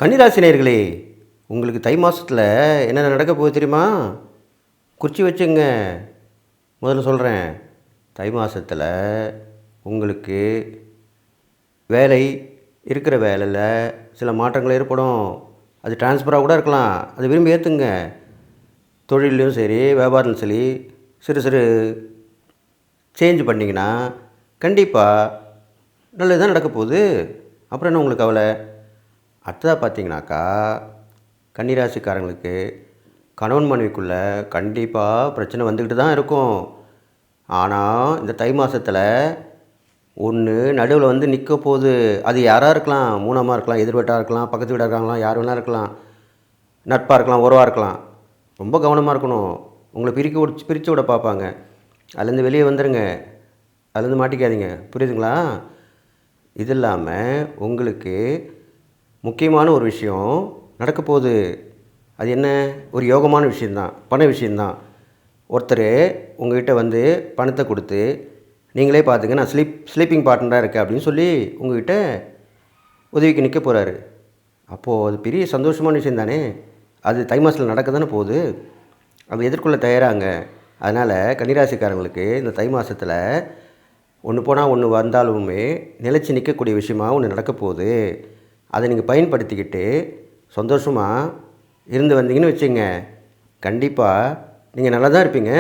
கன்னிராசி நேயர்களே, உங்களுக்கு தை மாதத்தில் என்னென்ன நடக்க போகுது தெரியுமா? குறித்து வச்சுங்க. முதல்ல சொல்கிறேன். தை மாதத்தில் உங்களுக்கு வேலை இருக்கிற வேலையில் சில மாற்றங்கள் ஏற்படும். அது ட்ரான்ஸ்ஃபராக கூட இருக்கலாம். அது விரும்பி ஏற்றுங்க. தொழிலையும் சரி, வியாபாரத்திலும் சரி, சிறு சிறு சேஞ்ச் பண்ணிங்கன்னா கண்டிப்பாக நல்லது தான் நடக்க போகுது. அப்புறம் என்ன உங்களுக்கு கவலை? அடுத்ததாக பார்த்தீங்கன்னாக்கா, கன்னிராசிக்காரங்களுக்கு கணவன் மனைவிக்குள்ளே கண்டிப்பாக பிரச்சனை வந்துக்கிட்டு தான் இருக்கும். ஆனால் இந்த தை மாதத்தில் ஒன்று நடுவில் வந்து நிற்க போகுது. அது யாராக இருக்கலாம், மூணாமாக இருக்கலாம், எதிர் வீட்டாக இருக்கலாம், பக்கத்து வீடாக இருக்கலாம், யார் வேணால் இருக்கலாம், நட்பாக இருக்கலாம், உறவாக இருக்கலாம். ரொம்ப கவனமாக இருக்கணும். உங்களை பிரித்து விட பார்ப்பாங்க. அதுலேருந்து வெளியே வந்துடுங்க. அதுலேருந்து மாட்டிக்காதீங்க. புரியுதுங்களா? இது இல்லாமல் உங்களுக்கு முக்கியமான ஒரு விஷயம் நடக்க போகுது. அது என்ன? ஒரு யோகமான விஷயந்தான், பண விஷயந்தான். ஒருத்தர் உங்கள்கிட்ட வந்து பணத்தை கொடுத்து, நீங்களே பார்த்துங்க, நான் ஸ்லீப்பிங் பார்ட்னராக இருக்கேன் அப்படின்னு சொல்லி உங்கள்கிட்ட உதவிக்கு நிற்க போகிறாரு. அப்போது அது பெரிய சந்தோஷமான விஷயம் தானே. அது தை மாதத்தில் நடக்க தானே போகுது. அதை எதிர்கொள்ள தயாராங்க. அதனால் கன்னிராசிக்காரங்களுக்கு இந்த தை மாதத்தில் ஒன்று போனால் ஒன்று வந்தாலுமே நிலைச்சி நிற்கக்கூடிய விஷயமாக ஒன்று நடக்க போகுது. அதை நீங்கள் பயன்படுத்திக்கிட்டு சந்தோஷமாக இருந்து வந்தீங்கன்னு வச்சுங்க, கண்டிப்பாக நீங்கள் நல்லா தான் இருப்பீங்க.